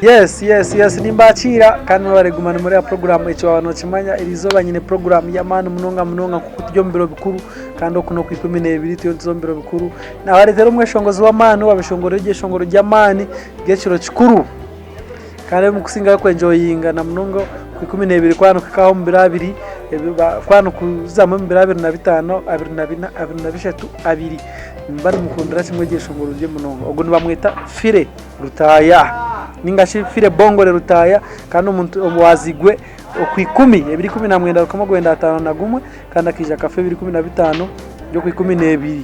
Yes nimbakira kandi baregumana muri ya program Eki Waba Nokimanya irizoba nyine program ya manu munonga kuko tujyo mbiro bikuru kandi okuno ku 12 tiyo nzombiro bikuru na baretero mweshongozi wa manu babishongoro ryeshongoro rya mani geciro kikuru kandi mu kusinga ko enjoyinga na munongo ku 12 kwano kakaho mbira abiri kwano kuzama mbira 25 23 abiri mbari mukundira kimwe geshongoro rye munongo ubwo nibamweta fire Lutaaya ningashi fire Bongole Lutaaya kandi umuntu wazigwe ku 10 210 ukamugwenda 5 na gumwe kandi akija kafe 215 byo ku 12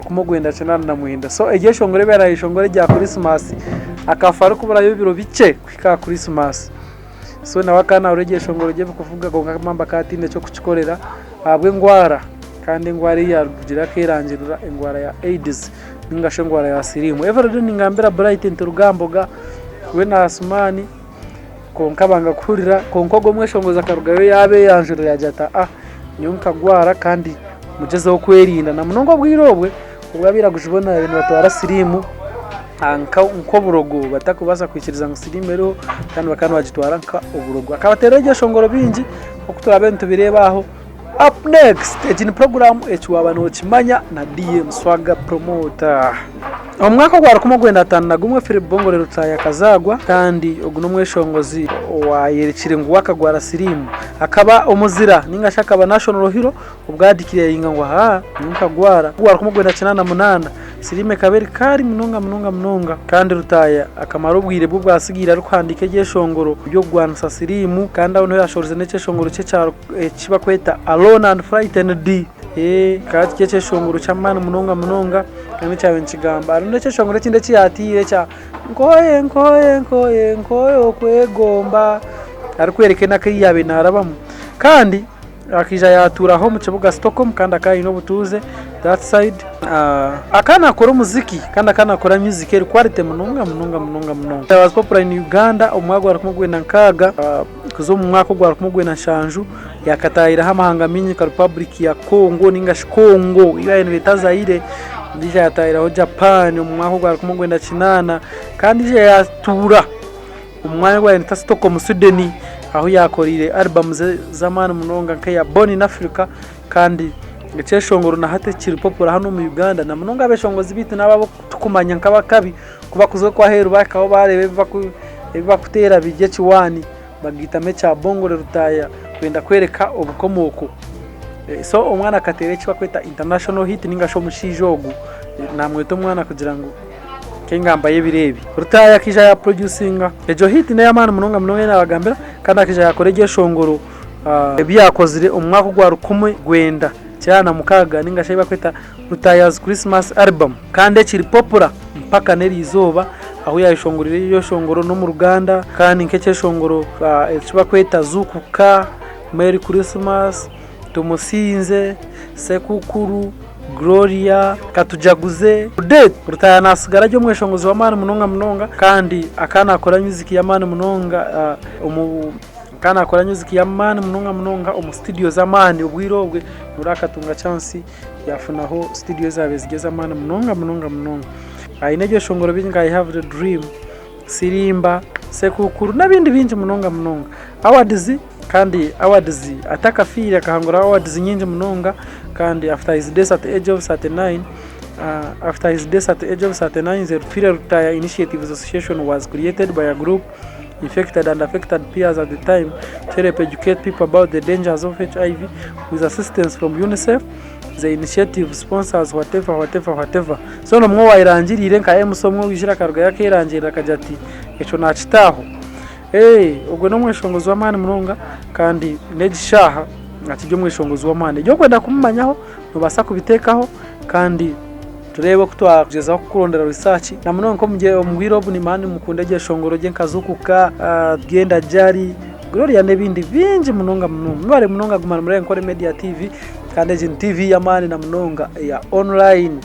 ukumugwenda cyane na muhinda so egeshongore bera ishongore rya Christmas akafaru kubura yo biro bice kwika Christmas so na wakana uregeshongoro rye kuvuga ngo ngamamba katinde cyo kucikorera abwe ngwara kandi ngwara ya kugira kerangirura ingwara ya AIDS ningashe ngwara ya sirimu everdo ningambira bright nturugamboga we na Asumani konkabanga kurira konkogo mweshongoza karugayo yabe yanjiro yajata nyonka gwara kandi mugezeho kwerinda na munongo bwirobwe ubwabira kujibona ibintu batwara sirimu nko burogo batakubasa kwikiriza ngo sirimero kandi bakana bagitwara nka uburogo akabatereje shongoro bingi okutura bento birebaho. Up next, ejini program Eki Waba Nokimanya na DM Swaga promoter. Omwaka gwara kumugwenda 5 na gumwe fire Bongole Lutaaya kazagwa kandi oguno mweshongozi wayerekire ngo wakagwara sirimu akaba omuzira ninga shaka national hero ubwadikire yinga ngo nkagwara kumugwenda 98 sirime kaberi kari munonga kandi Lutaaya akamaro ubwire bwasigira ari kwandika geshongoro byo gwansa sirimu kandi aho yashoreze nece shongoro cye cyaro kiba kweta alone and frightened kati cye shongoro cyamana munonga kandi cyawe nkigamba ari nece shongoro kinde cyatire cya nkoye okwegomba ari kwerekena kai yabe narabamo kandi akija yatura ho mu kibuga Stockholm kandi akayi no butuze that side akana akora muziki kandi akana akora music eri quality munonga was popular in Uganda umwagwa kumugwena nkaga kuzo mu mwaka gwara kumugwena shanju yakatayira hamahanga minyi ka Republic ya Congo ninga Kongo ibintu bitazaire ndija yatayira ho Japan umwaka gwara kumugwena kinana kandi je yatura umwanya gwa nta Stockholm Sweden aho yakorire album zamana munonga nkaya Born in Africa kandi ngeceshongoro na hate kiri popular hano mu Uganda na munonga abeshongozi bitu nababo tukumanya nkabakabi kuba kuzo kwa heru bakaho barebe bakutera bijye ciwani bagita mecha Bongole Lutaaya kwenda kwereka obukomoko so umwana akatere kiba kweta international hit ninga sho mushijogu namweto umwana kugira ngo kengamba yebirebi Lutaaya kija ya producinga ejo hit ne yamana munonga n'abagambira kandi akija yakorege shongoro ebyakozire umwaka gwa rukumwe gwenda cyana mukaga ninga shaiba kweta Lutaaya's Christmas album kandi kiri popular mpaka neri izoba aho yayishongorire iyo shongoro no mu Ruganda kandi nkece shongoro ekiba kweta zukuka Merry Christmas tumusinze sekukuru Gloria katujaguze date Lutaaya nasigara ryo mweshongozi wa mani munonga kandi akana akora music ya mani munonga kana akora music ya mani munonga studio za mani ubwirobwe urakatunga chance yafunaho studio zabe zigeza mani munonga ayineje shongoro binga I have the dream sirimba sekukuru nabindi binje munonga awards kandi awards ataka fira akahangura awards nyinje munonga kandi after his death at the age of 39 the Fire Lutaaya Initiatives Association was created by a group infected and affected peers at the time to help educate people about the dangers of HIV with assistance from UNICEF. The initiative sponsors whatever so no mwo wairangirire nka emusomwe wishira karuga yake irangirira kajati echo nakitaho ubwo no mweshongozi wa mani munonga kandi negishaha nakijyo mweshongozi wa mani ryo kwenda kumumanyaho nubasa kubitekaho kandi turebe ko twakugezaho kurondera research na munonga ko muje umwirobu ni mani mukundeje shongoro je nkazukuka genda jari Gloria nebindi binji munonga mware munonga gumana muri NKORE Media TV kandi ejini TV ya mani na munonga ya online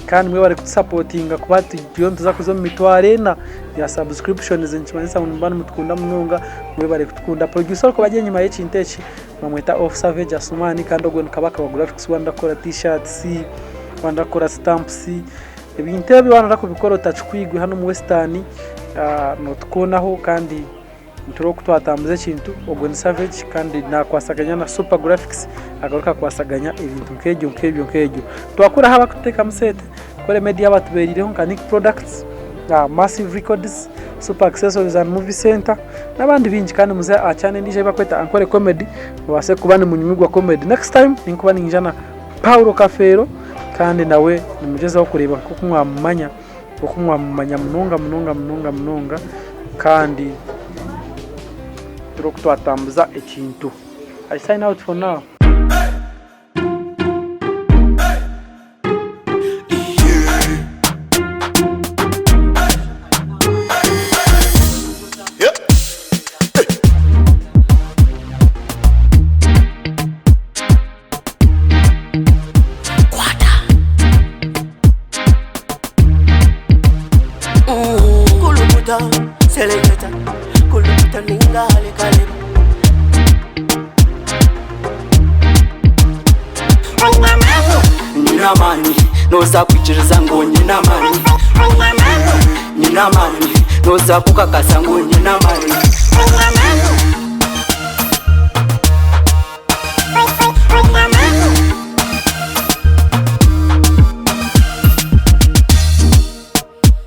kandi mwe bari supportinga kubati beyond zakuzo mitware na ya subscriptions nchimanisa munubana mutukunda munonga mwe bari kutukunda producer ko baje nyuma y'icinteki bamweta Off Savage Asumani kandi ogwe kabaka wa graphics wandakora t-shirts wandakora stamps ibintu bibana kubikora tachukwigwe hano mu Western notukonaho kandi nturo kutwatambuze kintu ogwo ni Savage kandi nakwasaganya na Super Graphics agaruka kwasaganya ibintu nk'ebyo twakura haba kuteka musete kore media batuberireho Kanik Products, Massive Records, Super Accessories and Movie Center n'abandi bingi kandi muze achane nije bakweta Ankole Comedy wase kubane mu nyumigwa comedy. Next time ninkuba ninjana Paulo Kafero kandi nawe nimugeze aho kureba ko kumwamanya munonga kandi turo kutwatambuza ekintu. I sign out for now. Selecta, kuluta ninga kale. Nina mani, noza kuchiriza ngo nina mani. Nina mani, noza kukakasa ngo nina mani.